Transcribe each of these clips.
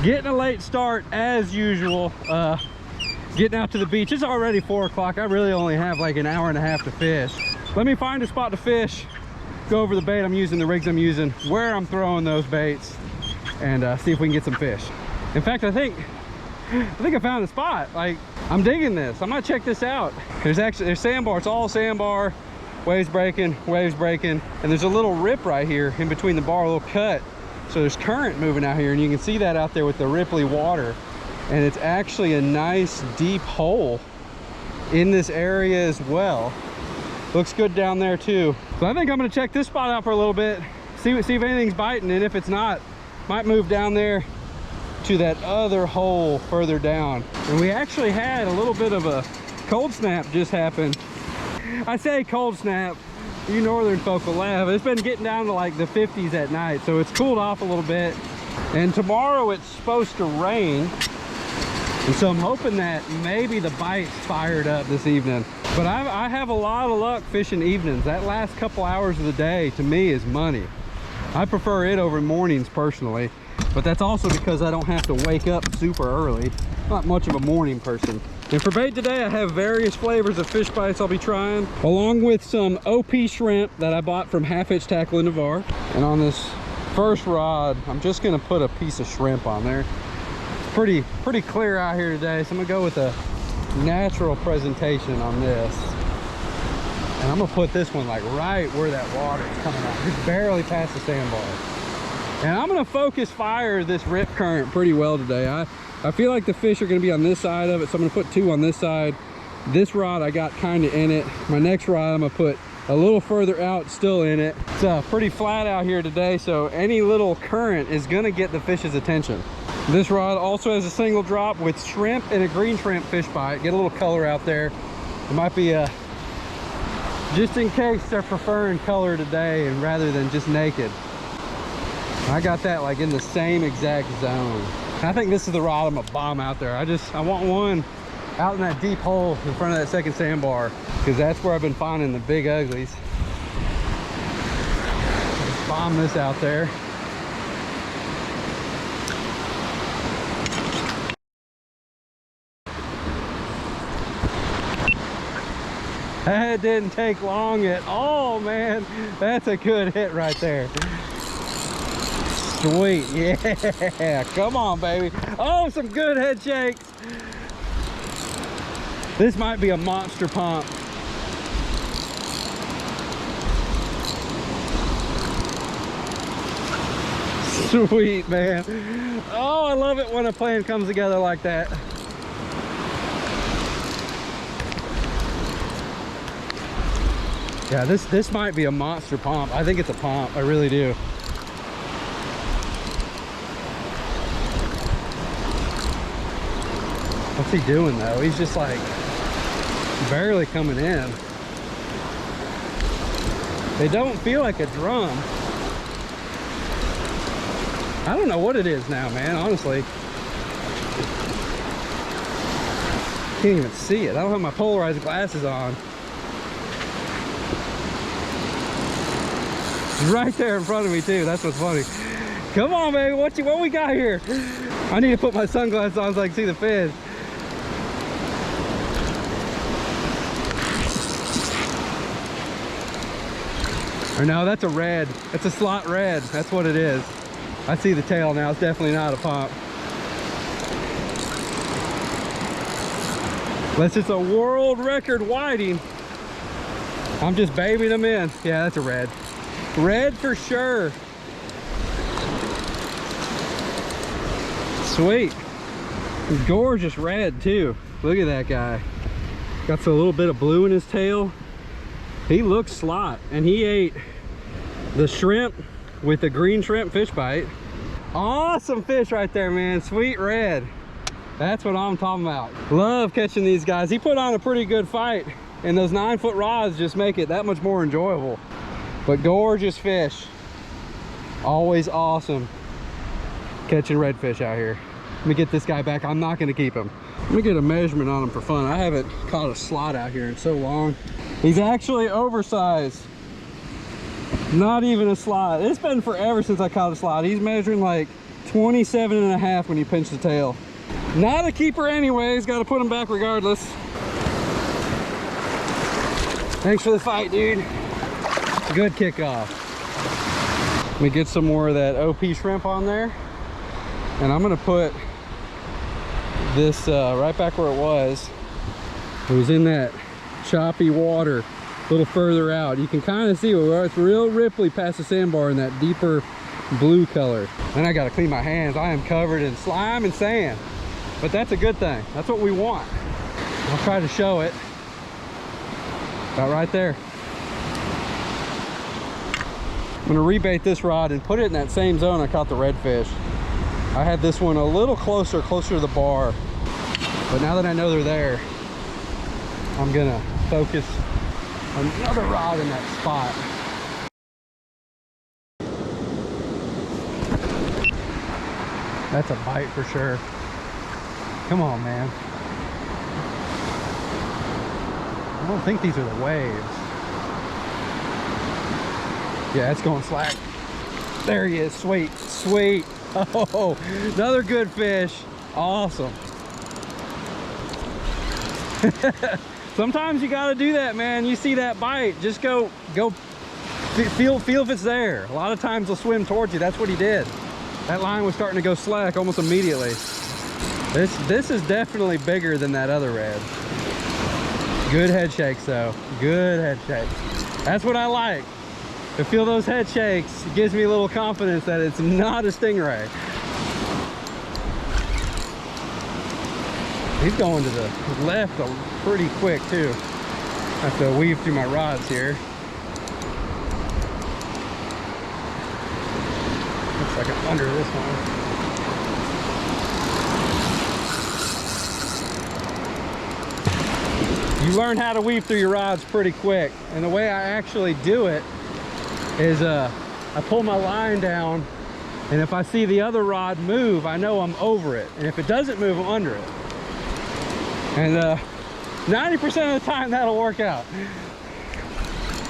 Getting a late start as usual. Getting out to the beach. It's already 4 o'clock. I really only have like an hour and a half to fish. Let me find a spot to fish, go over the bait I'm using, the rigs I'm using, where I'm throwing those baits, and see if we can get some fish. In fact, I think I found a spot. Like, I'm digging this. I'm gonna check this out. There's sandbar. It's all sandbar, waves breaking, and there's a little rip right here in between the bar, a little cut. So there's current moving out here, and you can see that out there with the ripply water. And it's actually a nice deep hole in this area as well. Looks good down there too. So I think I'm gonna check this spot out for a little bit, see if anything's biting, and if it's not, might move down there to that other hole further down. And we actually had a little bit of a cold snap just happen. I say cold snap, you northern folk will laugh. It's been getting down to like the 50s at night, so it's cooled off a little bit. And tomorrow it's supposed to rain. And so I'm hoping that maybe the bite's fired up this evening. But I have a lot of luck fishing evenings. That last couple hours of the day to me is money. I prefer it over mornings personally, but that's also because I don't have to wake up super early. Not much of a morning person. And for bait today, I have various flavors of fish bites I'll be trying, along with some OP shrimp that I bought from Half Hitch Tackle in Navarre. And on this first rod, I'm just gonna put a piece of shrimp on there. Pretty clear out here today, so I'm gonna go with a natural presentation on this. And I'm gonna put this one like right where that water is coming out, just barely past the sandbar. And I'm gonna focus fire this rip current pretty well today. I feel like the fish are gonna be on this side of it, so I'm gonna put 2 on this side. This rod I got kind of in it. My next rod I'm gonna put a little further out, still in it. It's pretty flat out here today, so any little current is gonna get the fish's attention. This rod also has a single drop with shrimp and a green shrimp fish bite. Get a little color out there. It might be just in case they're preferring color today and rather than just naked. I got that like in the same exact zone. I think this is the rod I'm gonna bomb out there. I want one out in that deep hole in front of that second sandbar, because that's where I've been finding the big uglies. Let's bomb this out there. That didn't take long at all, man. That's a good hit right there. Sweet, yeah, come on, baby. Oh, some good head shakes. This might be a monster pump. Sweet, man. Oh, I love it when a plan comes together like that. Yeah, this might be a monster pump. I think it's a pump, I really do. What's he doing though? He's just like barely coming in. They don't feel like a drum. I don't know what it is now, man, honestly. Can't even see it. I don't have my polarized glasses on. Right there in front of me too. That's what's funny. Come on, baby. What we got here? I need to put my sunglasses on so I can see the fish. Or no, that's a red. It's a slot red. That's what it is. I see the tail now. It's definitely not a pump. Unless it's a world record whiting. I'm just babying them in. Yeah, that's a red. Red for sure. Sweet. Gorgeous red too. Look at that guy. Got a little bit of blue in his tail. He looks slot, and he ate the shrimp with the green shrimp fish bite. Awesome fish right there, man. Sweet red. That's what I'm talking about. Love catching these guys. He put on a pretty good fight, and those 9-foot rods just make it that much more enjoyable. But gorgeous fish. Always awesome catching redfish out here. Let me get this guy back. I'm not gonna keep him. Let me get a measurement on him for fun. I haven't caught a slot out here in so long. He's actually oversized. Not even a slot. It's been forever since I caught a slot. He's measuring like 27.5 when you pinch the tail. Not a keeper anyways, got to put him back regardless. Thanks for the fight, dude. Good kickoff. Let me get some more of that OP shrimp on there. And I'm gonna put this right back where it was. It was in that choppy water, a little further out. You can kind of see where it's real ripply past the sandbar in that deeper blue color. Then I gotta clean my hands. I am covered in slime and sand, but that's a good thing. That's what we want. I'll try to show it. About right there. I'm gonna rebait this rod and put it in that same zone I caught the redfish. I had this one a little closer to the bar, but now that I know they're there, I'm gonna focus another rod in that spot. That's a bite for sure. Come on, man. I don't think these are the waves. Yeah, it's going slack. There he is. Sweet, sweet. Oh, another good fish. Awesome. Sometimes you got to do that, man. You see that bite, just go feel if it's there. A lot of times they'll swim towards you. That's what he did. That line was starting to go slack almost immediately. This is definitely bigger than that other red. Good head shakes though. Good head shakes. That's what I like. To feel those head shakes, it gives me a little confidence that it's not a stingray. He's going to the left pretty quick too. I have to weave through my rods here. Looks like I'm under this one. You learn how to weave through your rods pretty quick. And the way I actually do it is I pull my line down, and if I see the other rod move, I know I'm over it. And if it doesn't move, I'm under it. And 90% of the time that'll work out.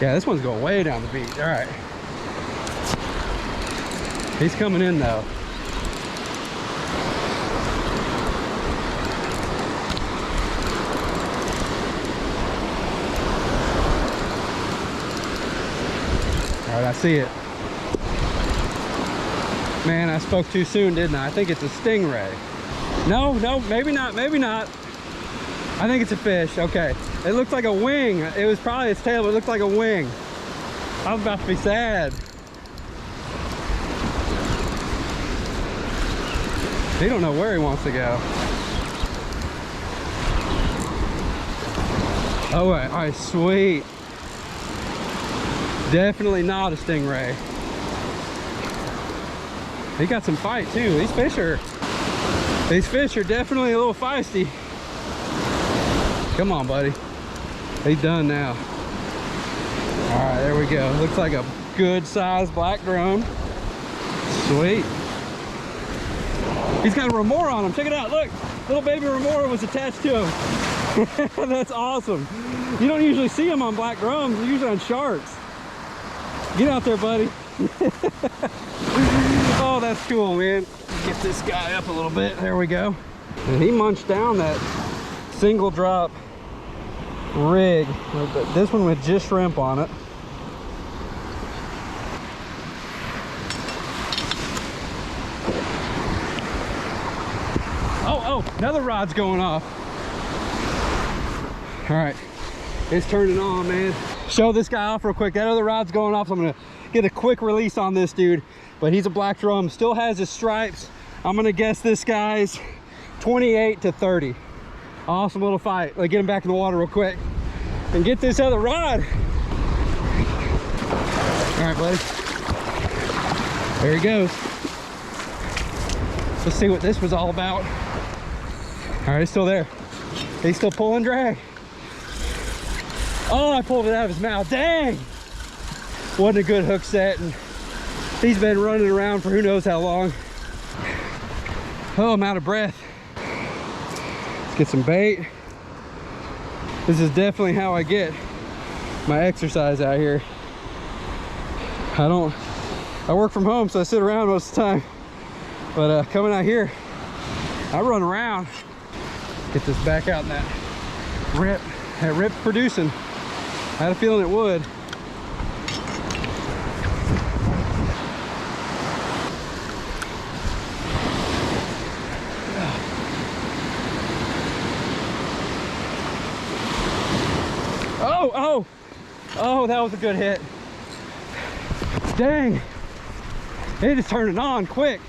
Yeah, this one's going way down the beach. All right. He's coming in though. All right, I see it. Man, I spoke too soon, didn't I? I think it's a stingray. No, maybe not, maybe not. I think it's a fish. Okay. It looks like a wing. It was probably its tail, but it looked like a wing. I was about to be sad. He don't know where he wants to go. Oh, all right, sweet. Definitely not a stingray. He got some fight too. These fish are definitely a little feisty. Come on, buddy. He's done now. All right, there we go. Looks like a good sized black drum. Sweet. He's got a remora on him. Check it out. Look, little baby remora was attached to him. That's awesome. You don't usually see them on black drums. They're usually on sharks. Get out there, buddy. Oh, that's cool, man. Get this guy up a little bit. There we go. And he munched down that single drop rig. This one with just shrimp on it. Oh, another rod's going off. All right, it's turning on, man. Show this guy off real quick. That other rod's going off, so I'm gonna get a quick release on this dude. But he's a black drum, still has his stripes. I'm gonna guess this guy's 28 to 30. Awesome little fight. Let's get him back in the water real quick and get this other rod. All right, buddy. There he goes. Let's see what this was all about. All right, he's still there. He's still pulling drag. Oh, I pulled it out of his mouth. Dang! Wasn't a good hook set, and he's been running around for who knows how long. Oh, I'm out of breath. Let's get some bait. This is definitely how I get my exercise out here. I work from home, so I sit around most of the time. But coming out here, I run around, get this back out in that rip. That rip's producing. I had a feeling it would. Oh, that was a good hit. Dang. It is turning on quick.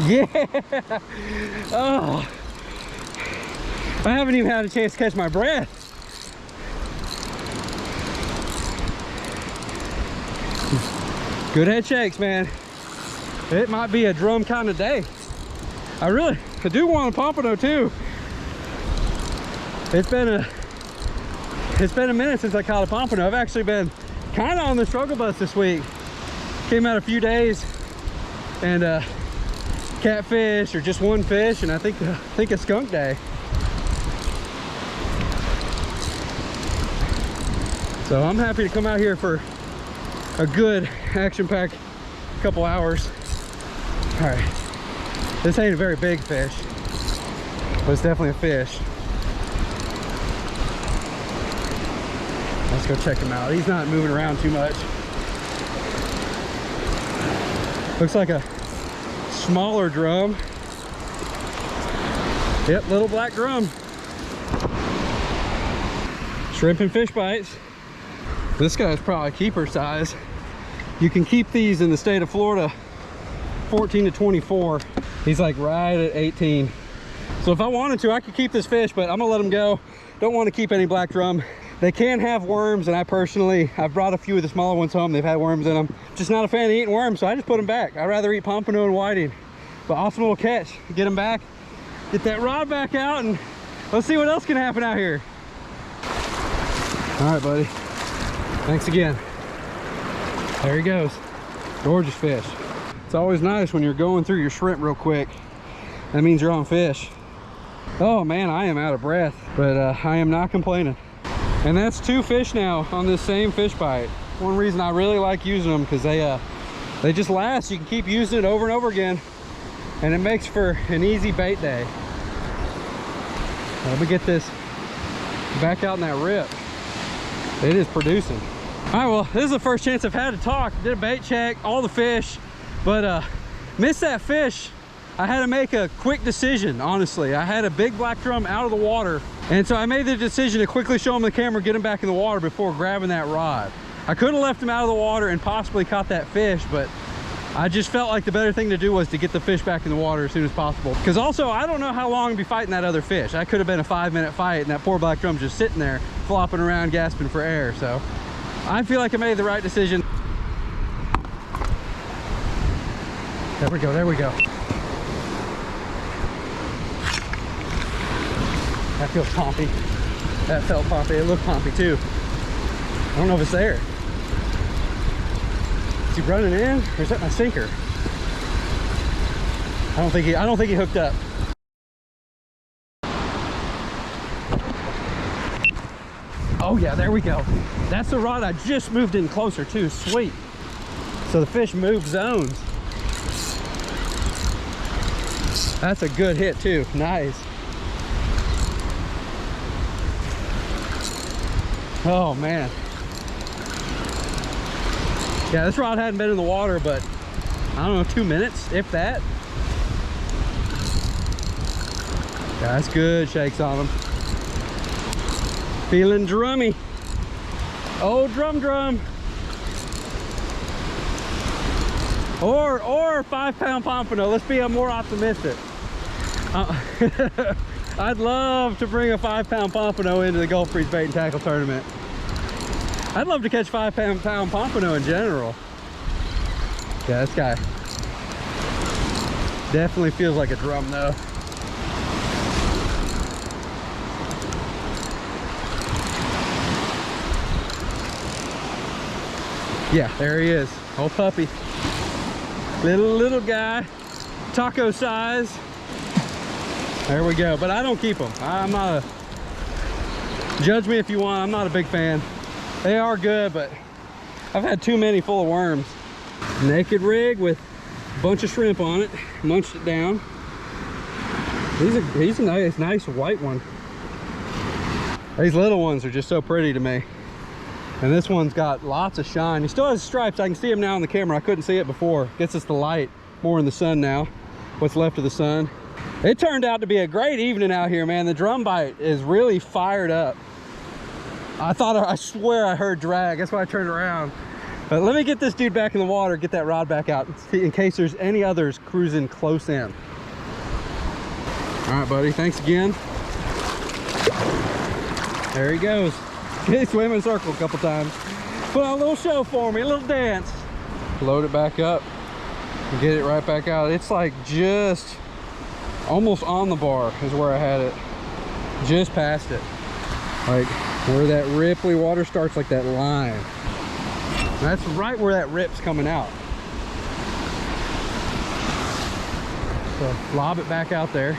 Yeah. Oh. I haven't even had a chance to catch my breath. Good head shakes, man. It might be a drum kind of day. I do want a pompano too. It's been a minute since I caught a pompano. I've actually been kind of on the struggle bus this week. Came out a few days and catfish or just one fish, and I think a skunk day. So I'm happy to come out here for a good action-packed couple hours. All right, this ain't a very big fish, but it's definitely a fish. Let's go check him out. He's not moving around too much. Looks like a smaller drum. Yep, little black drum. Shrimp and fish bites. This guy's probably keeper size. You can keep these in the state of Florida 14 to 24. He's like right at 18. So if I wanted to, I could keep this fish, but I'm gonna let him go. Don't want to keep any black drum. They can have worms, and I've brought a few of the smaller ones home. They've had worms in them. Just not a fan of eating worms, so I just put them back. I'd rather eat pompano and whiting. But awesome little catch. Get them back, get that rod back out, and let's see what else can happen out here. All right, buddy. Thanks again. There he goes. Gorgeous fish. It's always nice when you're going through your shrimp real quick. That means you're on fish. Oh man, I am out of breath, but I am not complaining. And that's 2 fish now on this same fish bite. One reason I really like using them, because they just last. You can keep using it over and over again, and it makes for an easy bait day. Let me get this back out in that rip. It is producing. All right, well, this is the first chance I've had to talk. Did a bait check, all the fish, but missed that fish. I had to make a quick decision, honestly. I had a big black drum out of the water, and so I made the decision to quickly show him the camera, get him back in the water before grabbing that rod. I could have left him out of the water and possibly caught that fish, but I just felt like the better thing to do was to get the fish back in the water as soon as possible. Because also, I don't know how long I'd be fighting that other fish. That could have been a 5-minute fight, and that poor black drum's just sitting there, flopping around, gasping for air. So I feel like I made the right decision. There we go, there we go. That feels pompy. That felt pompy. It looked pompy too. I don't know if it's there. Is he running in, or is that my sinker? I don't think he hooked up. Oh yeah, there we go. That's the rod I just moved in closer to. Sweet. So the fish moved zones. That's a good hit too. Nice. Oh man. Yeah, this rod hadn't been in the water, but I don't know, 2 minutes, if that. Yeah, that's good shakes on them. Feeling drummy. Oh, drum. Or 5-pound pompano. Let's be more optimistic. I'd love to bring a 5-pound pompano into the Gulf Breeze Bait and Tackle Tournament. I'd love to catch 5-pound pompano in general. Yeah, this guy definitely feels like a drum though. Yeah, there he is. Old puppy. Little guy. Taco size. There we go. But I don't keep them. I'm not a... Judge me if you want. I'm not a big fan. They are good, but I've had too many full of worms. Naked rig with Bunch of shrimp on it, munched it down. He's a nice white one. These little ones are just so pretty to me. And this one's got lots of shine. He still has stripes. I can see him now on the camera. I couldn't see it before. Gets us the light more in the sun now. What's left of the sun. It turned out to be a great evening out here, man. The drum bite is really fired up. I swear I heard drag. That's why I turned around. But let me get this dude back in the water, get that rod back out in case there's any others cruising close in. All right, buddy, thanks again. There he goes. He swam in a circle a couple times. Put on a little show for me, a little dance. Load it back up and get it right back out. It's like just almost on the bar is where I had it. Just past it. Like where that ripply water starts, like that line. That's right where that rip's coming out. So lob it back out there.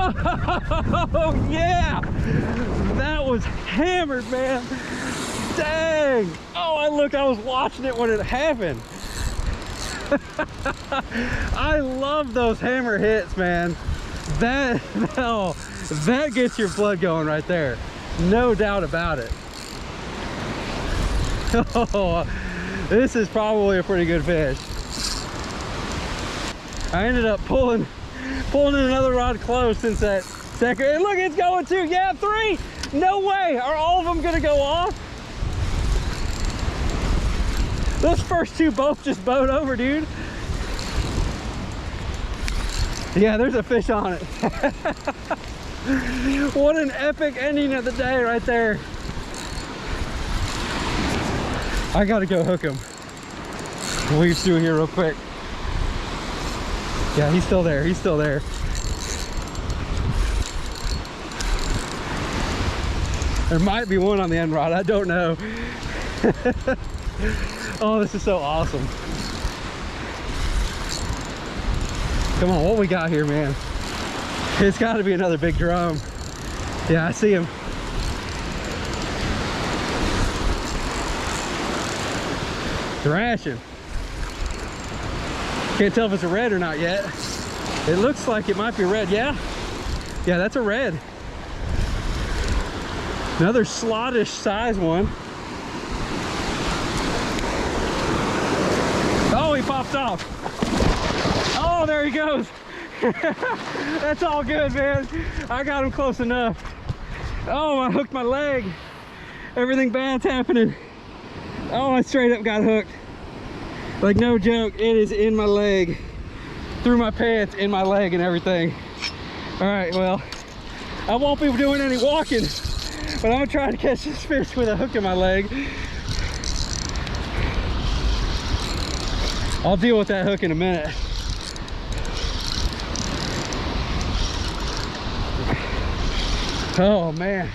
Oh yeah! That was hammered, man. Dang! Oh, I was watching it when it happened. I love those hammer hits, man. That gets your blood going right there. No doubt about it. Oh, this is probably a pretty good fish. I ended up pulling in another rod close since that second. And look, it's going too. Yeah, 3. No way. Are all of them gonna go off? Those first 2 both just bowed over, dude. Yeah, there's a fish on it. What an epic ending of the day right there. I gotta go hook him. Weave through here real quick. Yeah, he's still there. He's still there. There might be one on the end rod. I don't know. Oh, this is so awesome. Come on, what we got here, man? It's got to be another big drum. Yeah, I see him. Thrashing. Can't tell if it's a red or not yet. It looks like it might be red. Yeah, that's a red. Another slottish size one. Oh, he popped off. Oh, there he goes. That's all good, man. I got him close enough. Oh, I hooked my leg. Everything bad's happening. Oh, I straight up got hooked. Like, no joke, it is in my leg. Through my pants, in my leg and everything. All right, well, I won't be doing any walking, but I'm gonna try to catch this fish with a hook in my leg. I'll deal with that hook in a minute. Oh man.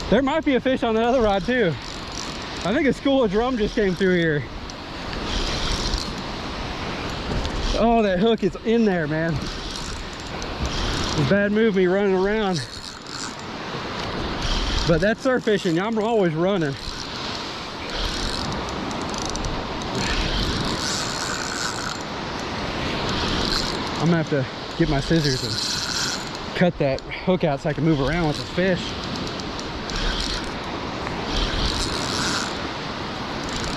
There might be a fish on the other rod too. I think a school of drum just came through here. Oh, that hook is in there, man. It's a bad move me running around. But that's surf fishing. I'm always running. I'm gonna have to get my scissors and cut that hook out so I can move around with this fish.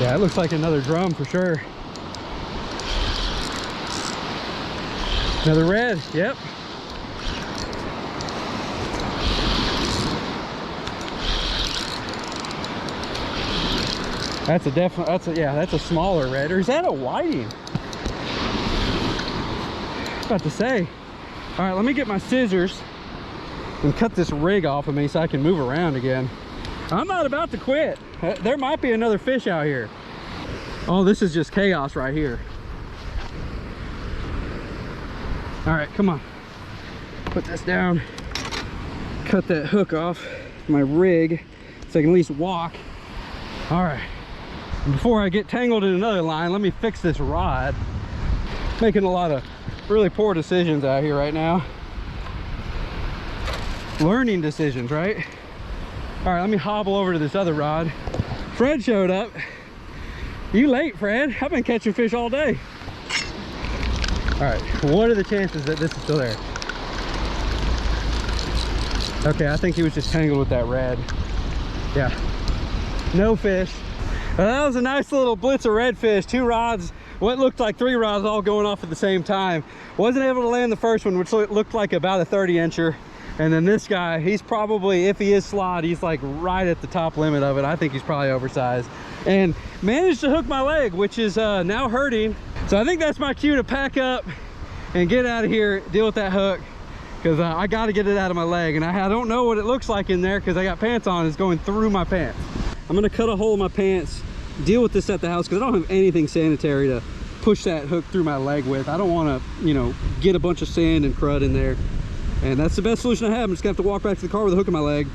Yeah, it looks like another drum for sure. Another red, yep. That's a definite, that's a smaller red. Or is that a whiting? I was about to say. All right, let me get my scissors and cut this rig off of me so I can move around again. I'm not about to quit. There might be another fish out here. Oh, this is just chaos right here. All right, come on. Put this down. Cut that hook off my rig so I can at least walk. All right. And before I get tangled in another line, let me fix this rod. Making a lot of really poor decisions out here right now. Learning decisions, right? All right, let me hobble over to this other rod. Fred showed up. You late, Fred? I've been catching fish all day. All right, what are the chances that this is still there? Okay, I think he was just tangled with that red. Yeah, no fish. Well, that was a nice little blitz of redfish. 2 rods, what looked like 3 rods all going off at the same time. Wasn't able to land the first one, which looked like about a 30-incher. And then this guy, he's probably, if he is slot, he's like right at the top limit of it. I think he's probably oversized. And managed to hook my leg, which is now hurting. So I think that's my cue to pack up and get out of here, deal with that hook. Because I got to get it out of my leg, and I don't know what it looks like in there because I got pants on. It's going through my pants. I'm going to cut a hole in my pants, deal with this at the house because I don't have anything sanitary to push that hook through my leg with. I don't want to, you know, get a bunch of sand and crud in there. And that's the best solution I have. I'm just going to have to walk back to the car with a hook in my leg.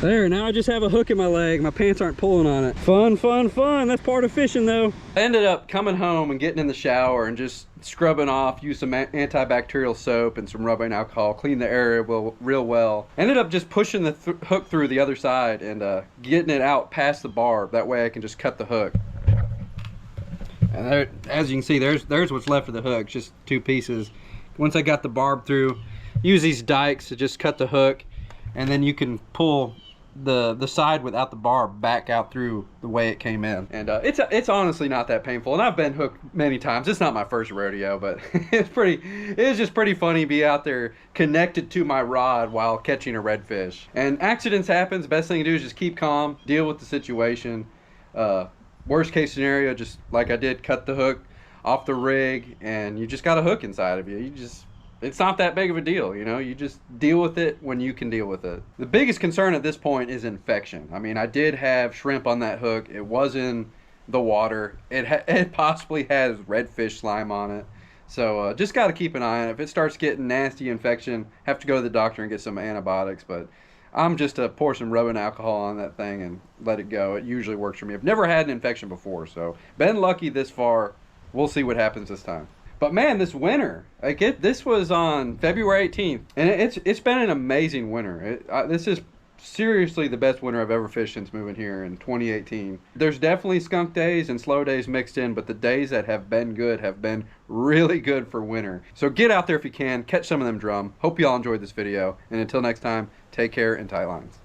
There, now I just have a hook in my leg. My pants aren't pulling on it. Fun, fun, fun. That's part of fishing though. I ended up coming home and getting in the shower and just scrubbing off, used some antibacterial soap and some rubbing alcohol, cleaned the area real well. Ended up just pushing the hook through the other side and getting it out past the barb. That way I can just cut the hook. And there, as you can see, there's what's left of the hook, just 2 pieces. Once I got the barb through, use these dikes to just cut the hook, and then you can pull the side without the barb back out through the way it came in. And it's honestly not that painful, and I've been hooked many times. It's not my first rodeo, but it's just pretty funny to be out there connected to my rod while catching a redfish. And accidents happen. Best thing to do is just keep calm, deal with the situation. Worst case scenario, just like I did, cut the hook off the rig, and you just got a hook inside of you. It's not that big of a deal, you know. You just deal with it when you can deal with it. The biggest concern at this point is infection. I mean, I did have shrimp on that hook. It was in the water. It possibly has redfish slime on it. So just got to keep an eye on it. If it starts getting nasty infection, have to go to the doctor and get some antibiotics. But I'm just to pour some rubbing alcohol on that thing and let it go. It usually works for me. I've never had an infection before, so been lucky this far. We'll see what happens this time. But man, this winter, this was on February 18th, and it's been an amazing winter. This is seriously the best winter I've ever fished since moving here in 2018. There's definitely skunk days and slow days mixed in, but the days that have been good have been really good for winter. So get out there if you can, catch some of them drum. Hope you all enjoyed this video, and until next time, take care and tight lines.